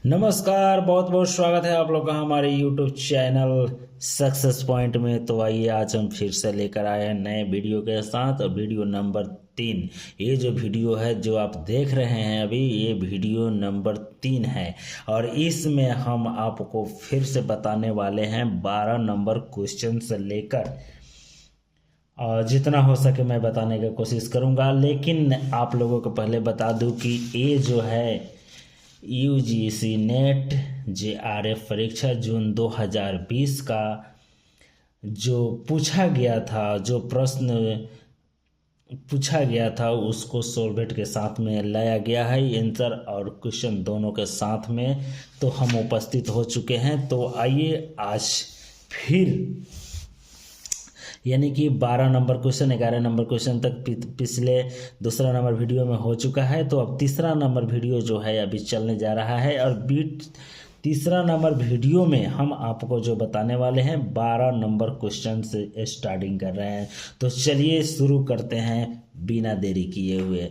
नमस्कार, बहुत बहुत स्वागत है आप लोग का हमारे YouTube चैनल सक्सेस पॉइंट में। तो आइए आज हम फिर से लेकर आए हैं नए वीडियो के साथ, और वीडियो नंबर 3। ये जो वीडियो है जो आप देख रहे हैं अभी, ये वीडियो नंबर 3 है। और इसमें हम आपको फिर से बताने वाले हैं 12 नंबर क्वेश्चन से लेकर, और जितना हो सके मैं बताने की कोशिश करूँगा। लेकिन आप लोगों को पहले बता दूँ कि ये जो है यूजीसी नेट जेआरएफ परीक्षा जून 2020 का जो पूछा गया था, जो प्रश्न पूछा गया था उसको सोलवेट के साथ में लाया गया है, आंसर और क्वेश्चन दोनों के साथ में। तो हम उपस्थित हो चुके हैं। तो आइए आज फिर यानी कि 12 नंबर क्वेश्चन 11 नंबर क्वेश्चन तक पिछले दूसरा नंबर वीडियो में हो चुका है। तो अब तीसरा नंबर वीडियो जो है अभी चलने जा रहा है, और तीसरा नंबर वीडियो में हम आपको जो बताने वाले हैं 12 नंबर क्वेश्चन से स्टार्टिंग कर रहे हैं। तो चलिए शुरू करते हैं बिना देरी किए हुए।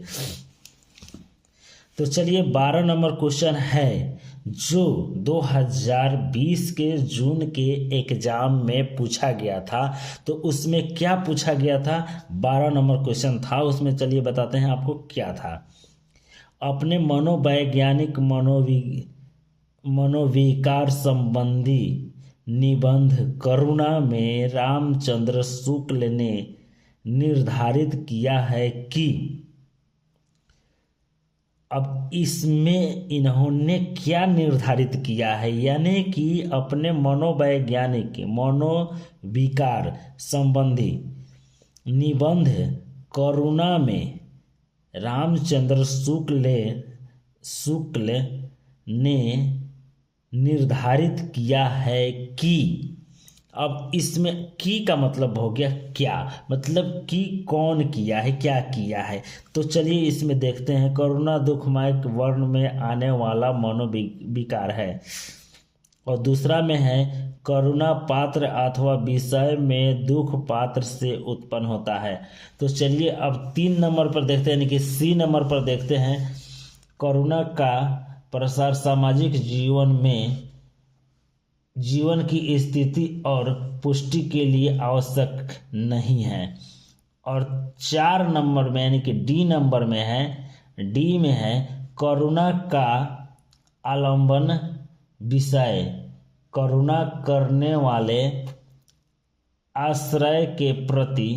तो चलिए 12 नंबर क्वेश्चन है जो 2020 के जून के एग्जाम में पूछा गया था। तो उसमें क्या पूछा गया था, 12 नंबर क्वेश्चन था उसमें। चलिए बताते हैं आपको क्या था। अपने मनोवैज्ञानिक मनोविकार संबंधी निबंध करुणा में रामचंद्र शुक्ल ने निर्धारित किया है कि, अब इसमें इन्होंने क्या निर्धारित किया है, यानी कि अपने मनोवैज्ञानिक मनोविकार संबंधी निबंध करुणा में रामचंद्र शुक्ल ने निर्धारित किया है कि, अब इसमें की का मतलब हो गया क्या, मतलब कि कौन किया है, क्या किया है। तो चलिए इसमें देखते हैं। करुणा दुखमय वर्ण में आने वाला मनोविकार है, और दूसरा में है करुणा पात्र अथवा विषय में दुख पात्र से उत्पन्न होता है। तो चलिए अब 3 नंबर पर देखते हैं, यानी कि सी नंबर पर देखते हैं। करुणा का प्रसार सामाजिक जीवन की स्थिति और पुष्टि के लिए आवश्यक नहीं है। और 4 नंबर में यानी कि डी नंबर में है करुणा का आलंबन विषय करुणा करने वाले आश्रय के प्रति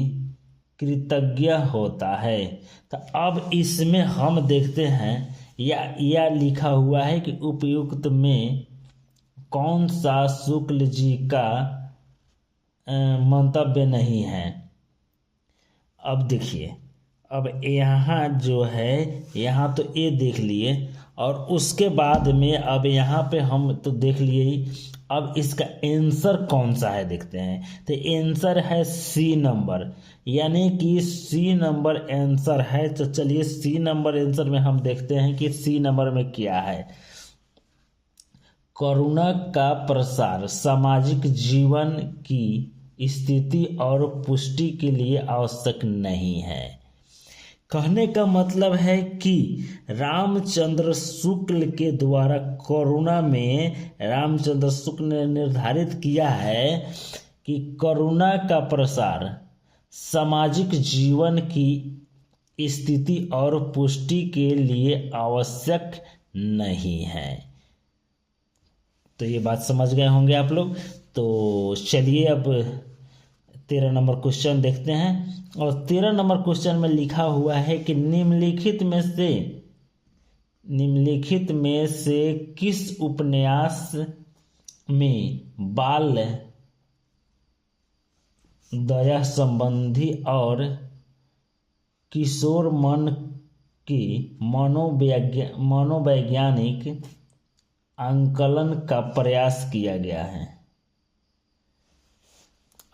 कृतज्ञ होता है। तो अब इसमें हम देखते हैं, या लिखा हुआ है कि उपयुक्त में कौन सा शुक्ल जी का मंतव्य नहीं है। अब देखिए, अब यहाँ जो है, यहाँ तो ये देख लिए, और उसके बाद में अब यहाँ पे हम तो देख लिए ही। अब इसका आंसर कौन सा है देखते हैं। तो आंसर है सी नंबर, यानी कि सी नंबर आंसर है। तो चलिए सी नंबर आंसर में हम देखते हैं कि सी नंबर में क्या है। करुणा का प्रसार सामाजिक जीवन की स्थिति और पुष्टि के लिए आवश्यक नहीं है। कहने का मतलब है कि रामचंद्र शुक्ल के द्वारा करुणा में रामचंद्र शुक्ल ने निर्धारित किया है कि करुणा का प्रसार सामाजिक जीवन की स्थिति और पुष्टि के लिए आवश्यक नहीं है। तो ये बात समझ गए होंगे आप लोग। तो चलिए अब 13 नंबर क्वेश्चन देखते हैं। और 13 नंबर क्वेश्चन में लिखा हुआ है कि निम्नलिखित में से किस उपन्यास में बाल दया संबंधी और किशोर मन की मनोवैज्ञानिक आंकलन का प्रयास किया गया है।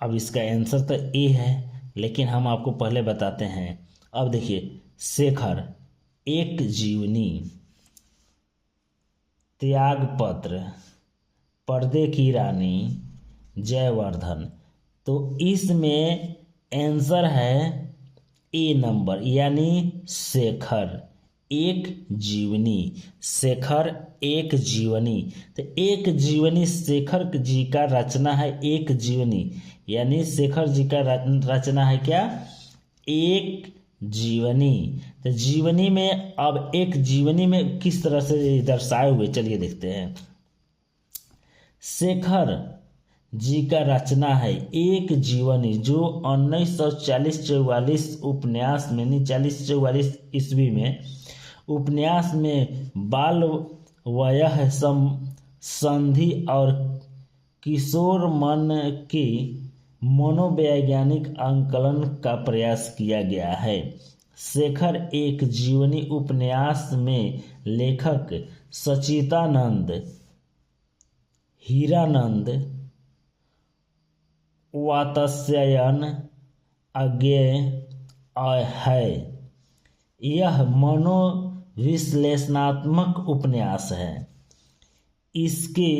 अब इसका आंसर तो ए है, लेकिन हम आपको पहले बताते हैं। अब देखिए, शेखर, एक जीवनी, त्यागपत्र, पर्दे की रानी, जयवर्धन। तो इसमें आंसर है ए नंबर, यानी शेखर। एक जीवनी, शेखर एक जीवनी। तो एक जीवनी शेखर जी का रचना है, एक जीवनी यानी शेखर जी का रचना है क्या, एक जीवनी। तो जीवनी में अब एक जीवनी में किस तरह से दर्शाए हुए चलिए देखते हैं। शेखर जी का रचना है एक जीवनी जो 1940-44 उपन्यास में, नहीं 40-44 ईस्वी में उपन्यास में बाल वयः संधि और किशोर मन की मनोवैज्ञानिक आंकलन का प्रयास किया गया है। शेखर एक जीवनी उपन्यास में लेखक सच्चिदानंद, हीरानंद, वात्स्यायन अज्ञेय है। यह मनोविश्लेषणात्मक उपन्यास है। इसके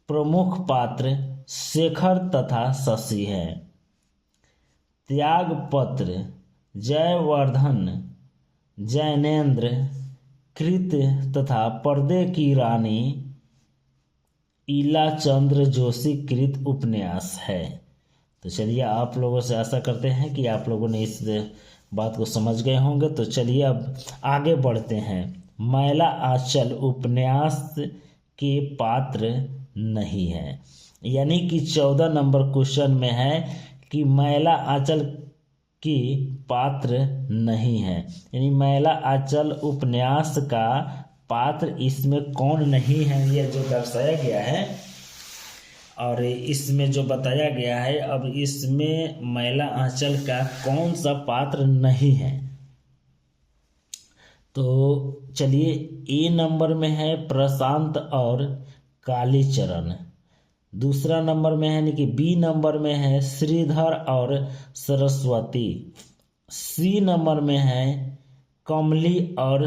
प्रमुख पात्र शेखर तथा शशि है। त्यागपत्र, जयवर्धन, जैनेन्द्र कृत तथा पर्दे की रानी ईलाचंद्र जोशी कृत उपन्यास है। तो चलिए, आप लोगों से आशा करते हैं कि आप लोगों ने इस बात को समझ गए होंगे। तो चलिए अब आगे बढ़ते हैं। मैला आंचल उपन्यास के पात्र नहीं है, यानी कि 14 नंबर क्वेश्चन में है कि मैला आंचल की पात्र नहीं है, यानी मैला आंचल उपन्यास का पात्र इसमें कौन नहीं है, यह जो दर्शाया गया है और इसमें जो बताया गया है। अब इसमें मैला आंचल का कौन सा पात्र नहीं है, तो चलिए ए नंबर में है प्रशांत और कालीचरण। दूसरा नंबर में है, यानी कि बी नंबर में है श्रीधर और सरस्वती। सी नंबर में है कमली और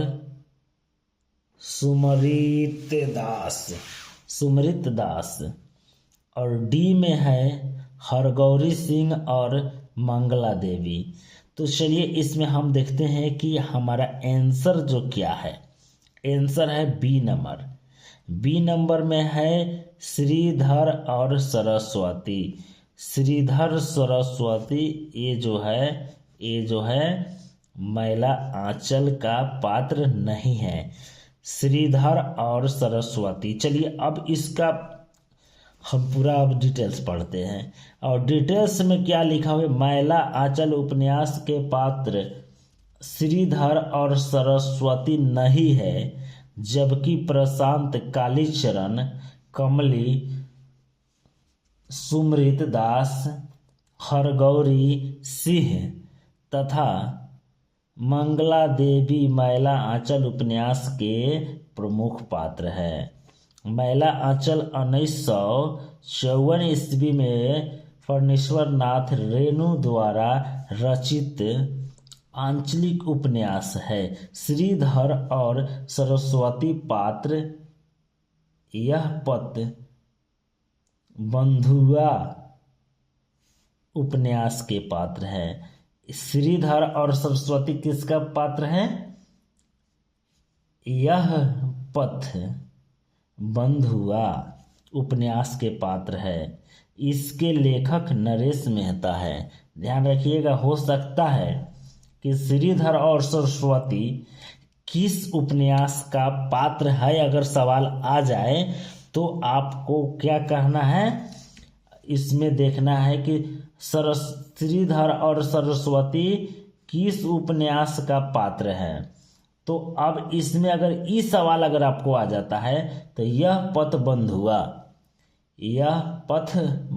सुमृत दास। और डी में है हरगौरी सिंह और मंगला देवी। तो चलिए इसमें हम देखते हैं कि हमारा आंसर जो क्या है। आंसर है बी नंबर। बी नंबर में है श्रीधर और सरस्वती। श्रीधर सरस्वती ये जो है मैला आंचल का पात्र नहीं है, श्रीधर और सरस्वती। चलिए अब इसका हम पूरा अब डिटेल्स पढ़ते हैं। और डिटेल्स में क्या लिखा हुआ है, मैला आंचल उपन्यास के पात्र श्रीधर और सरस्वती नहीं है, जबकि प्रशांत, कालीचरण, कमली, सुमृत दास, हरगौरी सिंह तथा मंगला देवी मैला आंचल उपन्यास के प्रमुख पात्र है। मैला आंचल 1954 ईस्वी में फणीश्वर नाथ रेणु द्वारा रचित आंचलिक उपन्यास है। श्रीधर और सरस्वती पात्र यह पत बंधुआ उपन्यास के पात्र है। श्रीधर और सरस्वती किसका पात्र है, यह पथ बंधुआ उपन्यास के पात्र है। इसके लेखक नरेश मेहता है। ध्यान रखिएगा, हो सकता है कि श्रीधर और सरस्वती किस उपन्यास का पात्र है, अगर सवाल आ जाए तो आपको क्या कहना है, इसमें देखना है कि श्रीधर और सरस्वती किस उपन्यास का पात्र है। तो अब इसमें अगर ये सवाल अगर आपको आ जाता है तो यह पथ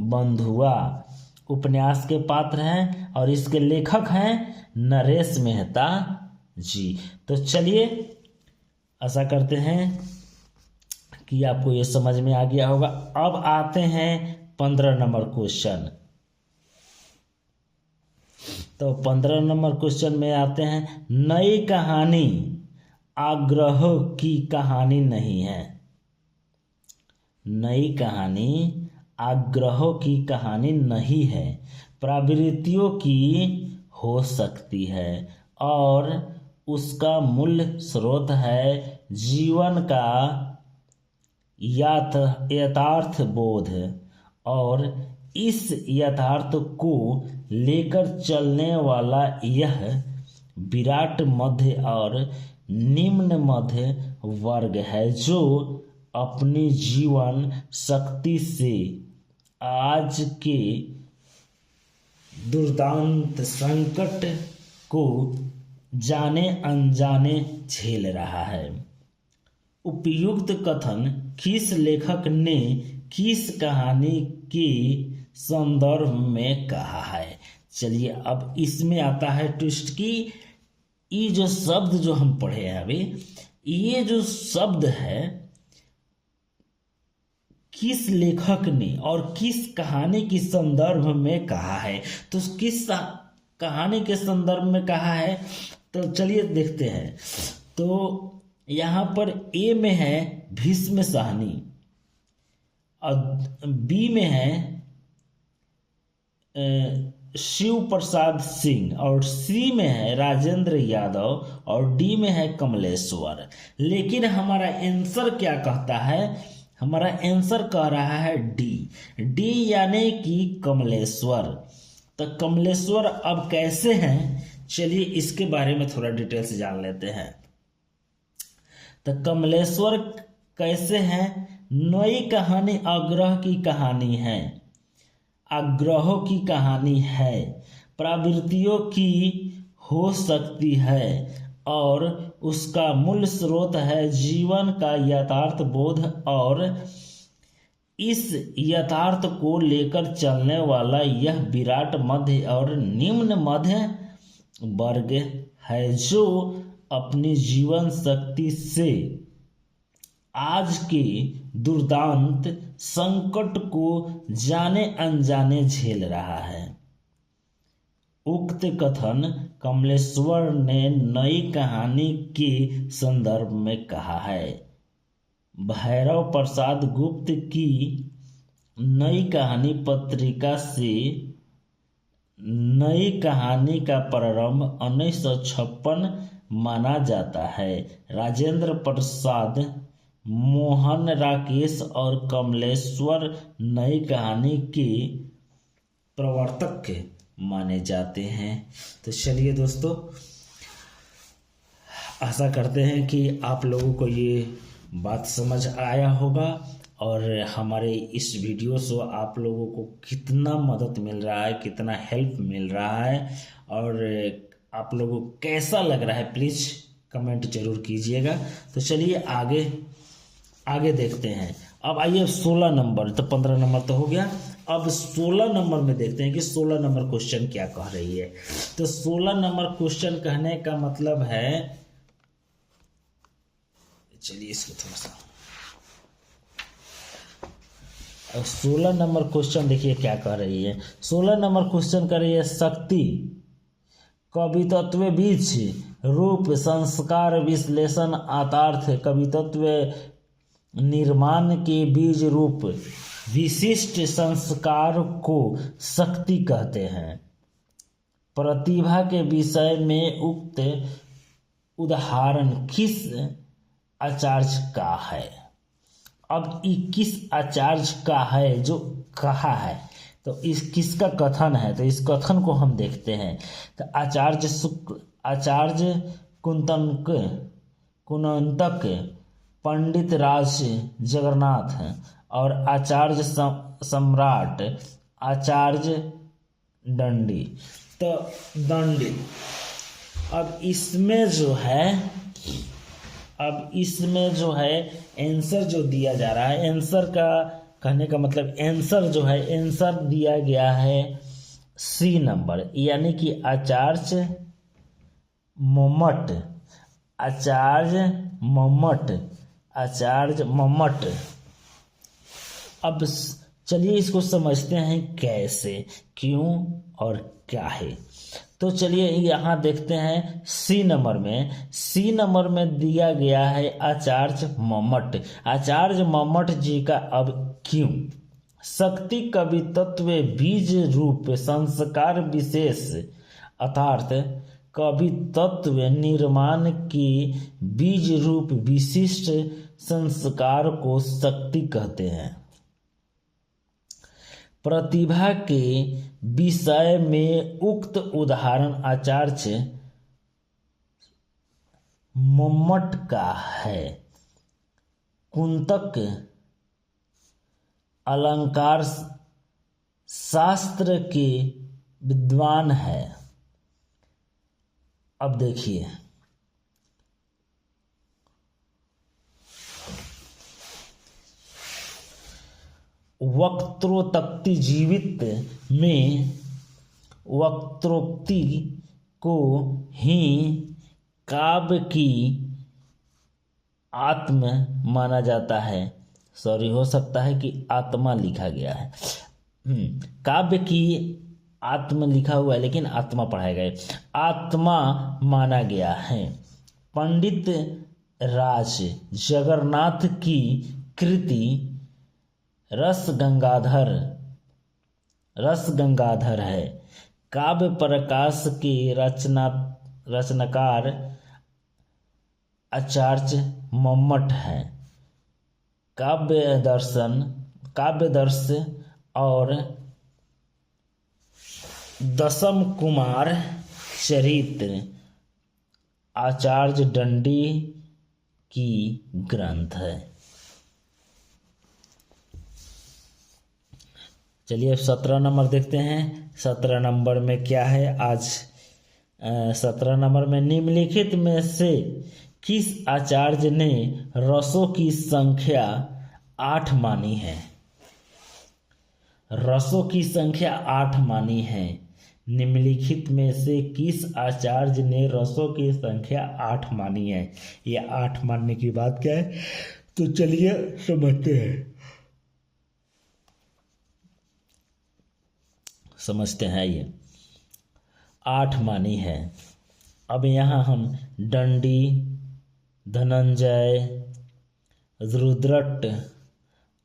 बंधुआ उपन्यास के पात्र हैं और इसके लेखक हैं नरेश मेहता जी। तो चलिए आशा करते हैं कि आपको ये समझ में आ गया होगा। अब आते हैं 15 नंबर क्वेश्चन। तो 15 नंबर क्वेश्चन में आते हैं, नई कहानी आग्रह की कहानी नहीं है। नई कहानी आग्रह की कहानी नहीं है, प्रवृत्तियों की हो सकती है और उसका मूल स्रोत है जीवन का यथार्थ बोध, और इस यथार्थ को लेकर चलने वाला यह विराट मध्य और निम्न मध्य वर्ग है, जो अपनी जीवन शक्ति से आज के दुर्दांत संकट को जाने अनजाने झेल रहा है। उपयुक्त कथन किस लेखक ने किस कहानी के संदर्भ में कहा है? चलिए अब इसमें आता है ट्विस्ट की ये जो शब्द जो हम पढ़े हैं अभी, ये जो शब्द है किस लेखक ने और किस कहानी के संदर्भ में कहा है। तो किस कहानी के संदर्भ में कहा है तो चलिए देखते हैं। तो यहाँ पर ए में है भीष्म साहनी, और बी में है शिव प्रसाद सिंह, और सी में है राजेंद्र यादव, और डी में है कमलेश्वर। लेकिन हमारा आंसर क्या कहता है? हमारा आंसर कह रहा है डी यानी कि कमलेश्वर। तो कमलेश्वर अब कैसे हैं, चलिए इसके बारे में थोड़ा डिटेल से जान लेते हैं। तो कमलेश्वर कैसे हैं? नई कहानी आग्रह की कहानी है, आग्रहों की कहानी है, प्रवृत्तियों की हो सकती है, और उसका मूल स्रोत है जीवन का यथार्थ बोध, और इस यथार्थ को लेकर चलने वाला यह विराट मध्य और निम्न मध्य वर्ग है, जो अपनी जीवन शक्ति से आज के दुर्दांत संकट को जाने अनजाने झेल रहा है। उक्त कथन कमलेश्वर ने नई कहानी के संदर्भ में कहा है। भैरव प्रसाद गुप्त की नई कहानी पत्रिका से नई कहानी का प्रारंभ 1956 माना जाता है। राजेंद्र प्रसाद, मोहन राकेश और कमलेश्वर नई कहानी के प्रवर्तक माने जाते हैं। तो चलिए दोस्तों, आशा करते हैं कि आप लोगों को ये बात समझ आया होगा, और हमारे इस वीडियो से आप लोगों को कितना मदद मिल रहा है, कितना हेल्प मिल रहा है, और आप लोगों को कैसा लग रहा है प्लीज़ कमेंट जरूर कीजिएगा। तो चलिए आगे देखते हैं। अब आइए 16 नंबर, तो 15 नंबर तो हो गया, अब 16 नंबर में देखते हैं कि 16 नंबर क्वेश्चन क्या कह रही है। तो 16 नंबर क्वेश्चन कहने का मतलब है, चलिए इसको थोड़ा सा 16 नंबर क्वेश्चन देखिए क्या कह रही है। 16 नंबर क्वेश्चन कर रही है, शक्ति कवित्व बीज रूप संस्कार विश्लेषण आतार्थ कवित्व निर्माण के बीज रूप विशिष्ट संस्कार को शक्ति कहते हैं। प्रतिभा के विषय में उक्त उदाहरण किस आचार्य का है? अब किस आचार्य का है जो कहा है, तो इस किसका कथन है, तो इस कथन को हम देखते हैं। तो आचार्य शुक्ल, आचार्य कुंतक, पंडित राज जगन्नाथ, और आचार्य सम्राट आचार्य दंडी। तो दंडी, अब इसमें जो है आंसर जो दिया जा रहा है, आंसर का कहने का मतलब आंसर जो है, आंसर दिया गया है सी नंबर, यानी कि आचार्य मम्मट। अब चलिए इसको समझते हैं कैसे, क्यों और क्या है। तो चलिए यहाँ देखते हैं सी नंबर में दिया गया है आचार्य मम्मट जी का। अब क्यों? शक्ति कवित्व बीज रूप संस्कार विशेष अर्थात कवि तत्व निर्माण के बीज रूप विशिष्ट संस्कार को शक्ति कहते हैं। प्रतिभा के विषय में उक्त उदाहरण आचार्य मम्मट का है। कुंतक अलंकार शास्त्र के विद्वान है। अब देखिए, वक्त्रोक्ति जीवित में वक्त्रोक्ति को ही काव्य की आत्म माना जाता है। सॉरी, हो सकता है कि आत्मा लिखा गया है। काव्य की आत्म लिखा हुआ है लेकिन आत्मा पढ़ाया गया, आत्मा माना गया है। पंडित राज जगन्नाथ की कृति रस गंगाधर है। काव्य प्रकाश के रचनाकार आचार्य मम्मट है। काव्य दर्श और दशम कुमार चरित्र आचार्य दंडी की ग्रंथ है। चलिए अब 17 नंबर देखते हैं। 17 नंबर में क्या है आज? 17 नंबर में निम्नलिखित में से किस आचार्य ने रसों की संख्या 8 मानी है? रसों की संख्या 8 मानी है। निम्नलिखित में से किस आचार्य ने रसों की संख्या 8 मानी है? ये 8 मानने की बात क्या है, तो चलिए समझते हैं। ये 8 मानी है। अब यहाँ हम दंडी, धनंजय, रुद्रट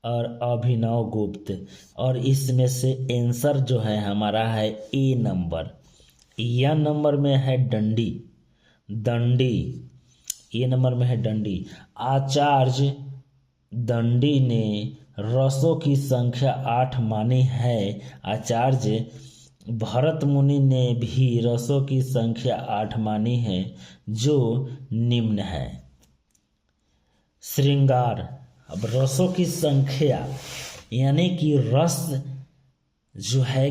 और अभिनव गुप्त, और इसमें से आंसर जो है हमारा है ए नंबर। यह नंबर में है दंडी। ए नंबर में है दंडी। आचार्य दंडी ने रसों की संख्या 8 मानी है। आचार्य भरत मुनि ने भी रसों की संख्या 8 मानी है, जो निम्न है। श्रृंगार। अब रसों की संख्या यानी कि रस जो है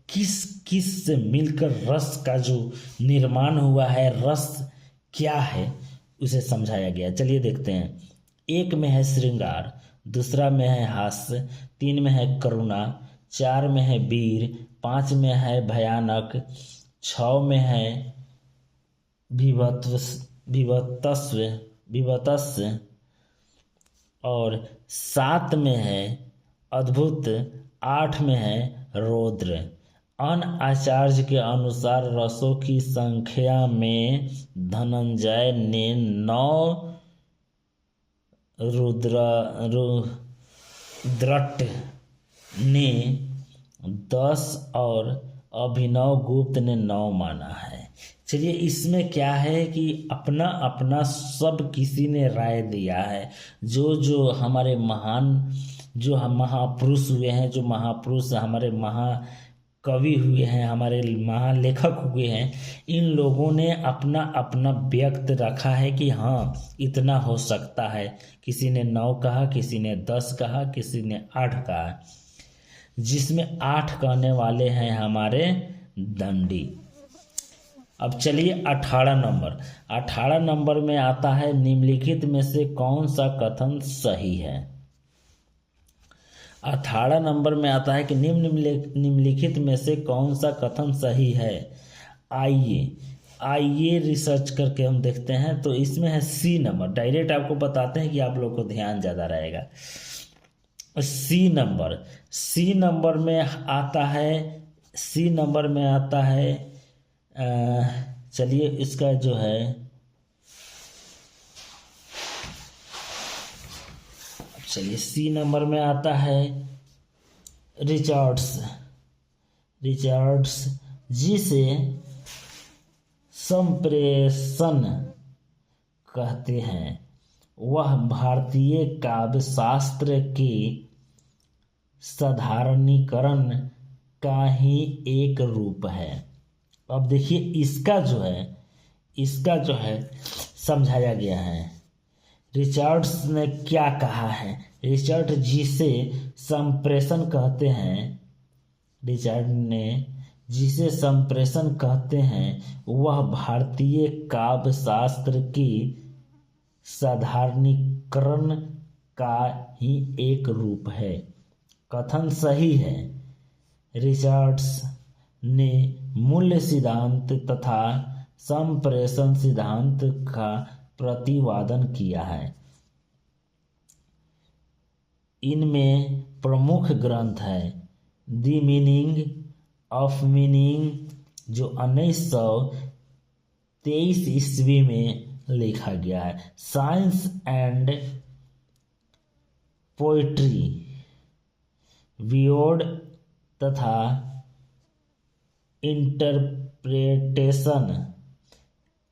किस से मिलकर रस का जो निर्माण हुआ है, रस क्या है उसे समझाया गया। चलिए देखते हैं। 1 में है श्रृंगार, दूसरा में है हास्य, 3 में है करुणा, 4 में है वीर, 5 में है भयानक, 6 में है विभत्स्य और 7 में है अद्भुत, 8 में है रौद्र। अन्य आचार्य के अनुसार रसों की संख्या में धनंजय ने 9, रुद्रट ने 10 और अभिनव गुप्त ने 9 माना है। चलिए इसमें क्या है कि अपना अपना सब किसी ने राय दिया है। जो हमारे महान जो हम महापुरुष हुए हैं, जो महापुरुष हमारे महाकवि हुए हैं, हमारे महालेखक हुए हैं, इन लोगों ने अपना अपना व्यक्त रखा है कि हाँ इतना हो सकता है। किसी ने 9 कहा, किसी ने 10 कहा, किसी ने 8 कहा, जिसमें 8 कहने वाले हैं हमारे दंडी। अब चलिए 18 नंबर। 18 नंबर में आता है निम्नलिखित में से कौन सा कथन सही है? 18 नंबर में आता है कि निम्नलिखित में से कौन सा कथन सही है। आइए रिसर्च करके हम देखते हैं। तो इसमें है सी नंबर। डायरेक्ट आपको बताते हैं कि आप लोग को ध्यान ज़्यादा रहेगा। सी नंबर में आता है चलिए इसका जो है सी नंबर में आता है रिचर्ड्स, जिसे संप्रेषण कहते हैं वह भारतीय काव्य शास्त्र के साधारणीकरण का ही एक रूप है। अब देखिए इसका जो है समझाया गया है। रिचर्ड्स ने क्या कहा है? रिचर्ड जिसे संप्रेषण कहते हैं, रिचर्ड ने जिसे संप्रेषण कहते हैं वह भारतीय काव्य शास्त्र की साधारणीकरण का ही एक रूप है। कथन सही है। रिचर्ड्स ने मूल्य सिद्धांत तथा संप्रेषण सिद्धांत का प्रतिपादन किया है। इनमें प्रमुख ग्रंथ है द मीनिंग ऑफ मीनिंग, जो 1923 ईस्वी में लिखा गया है। साइंस एंड पोइट्री वियोड तथा इंटरप्रिटेशन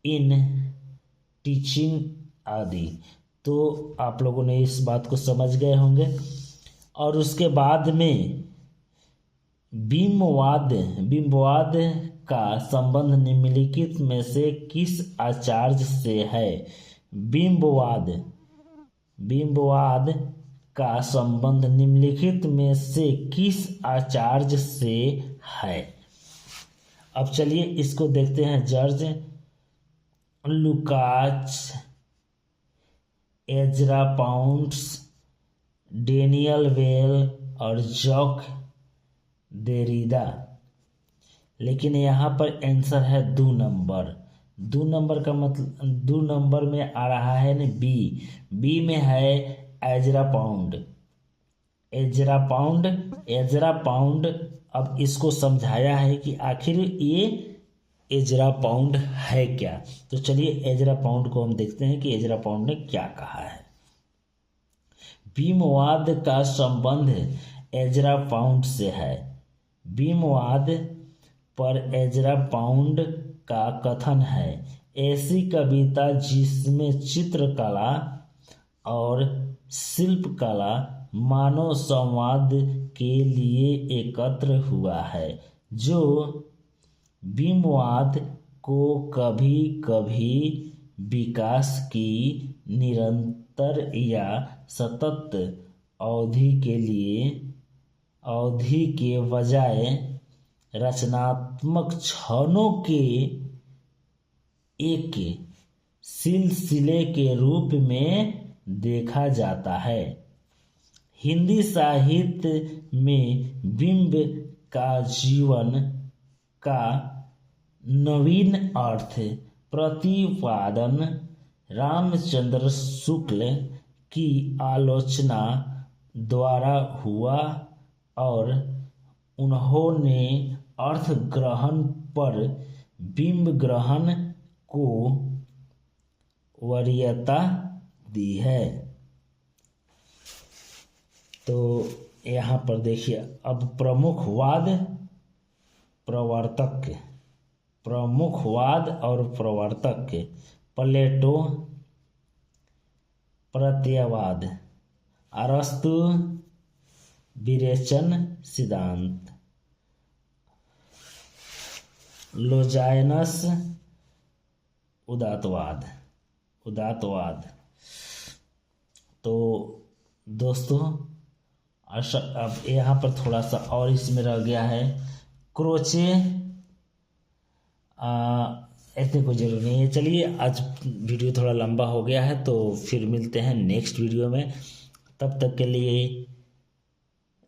इन टीचिंग आदि। तो आप लोगों ने इस बात को समझ गए होंगे। और उसके बाद में बिंबवाद का संबंध निम्नलिखित में से किस आचार्य से है? बिंबवाद का संबंध निम्नलिखित में से किस आचार्य से है? अब चलिए इसको देखते हैं। George लुकाच, Ezra pounds, Daniel well और जॉक देरिडा। लेकिन यहाँ पर आंसर है 2 नंबर। 2 नंबर का मतलब 2 नंबर में आ रहा है ना बी में है एजरा पाउंड। अब इसको समझाया है कि आखिर ये एजरा पाउंड है क्या। तो चलिए एजरा पाउंड को हम देखते हैं कि एजरा पाउंड ने क्या कहा है। बिंबवाद का संबंध एजरा पाउंड से है। बिंबवाद पर एजरा पाउंड का कथन है, ऐसी कविता जिसमें चित्रकला और शिल्पकला मानव संवाद के लिए एकत्र हुआ है, जो बिंबवाद को कभी कभी विकास की निरंतर या सतत अवधि के बजाय रचनात्मक क्षणों के एक सिलसिले के रूप में देखा जाता है। हिंदी साहित्य में बिंब का जीवन का नवीन अर्थ प्रतिपादन रामचंद्र शुक्ल की आलोचना द्वारा हुआ और उन्होंने अर्थ ग्रहण पर बिंब ग्रहण को वरीयता दी है। तो यहाँ पर देखिए अब प्रमुखवाद और प्रवर्तक प्लेटो, प्रत्ययवाद, अरस्तु, विरेचन सिद्धांत, लोजाइनस, उदात्तवाद। तो दोस्तों अब यहाँ पर थोड़ा सा और इसमें रह गया है क्रोचे। इतने कोई जरूरी नहीं है। चलिए आज वीडियो थोड़ा लंबा हो गया है, तो फिर मिलते हैं नेक्स्ट वीडियो में। तब तक के लिए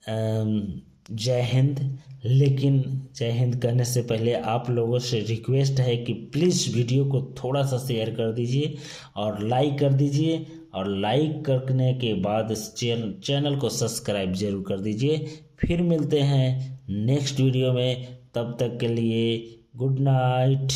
जय हिंद। लेकिन जय हिंद कहने से पहले आप लोगों से रिक्वेस्ट है कि प्लीज़ वीडियो को थोड़ा सा शेयर कर दीजिए और लाइक कर दीजिए, और लाइक करने के बाद इस चैनल को सब्सक्राइब जरूर कर दीजिए। फिर मिलते हैं नेक्स्ट वीडियो में। तब तक के लिए गुड नाइट।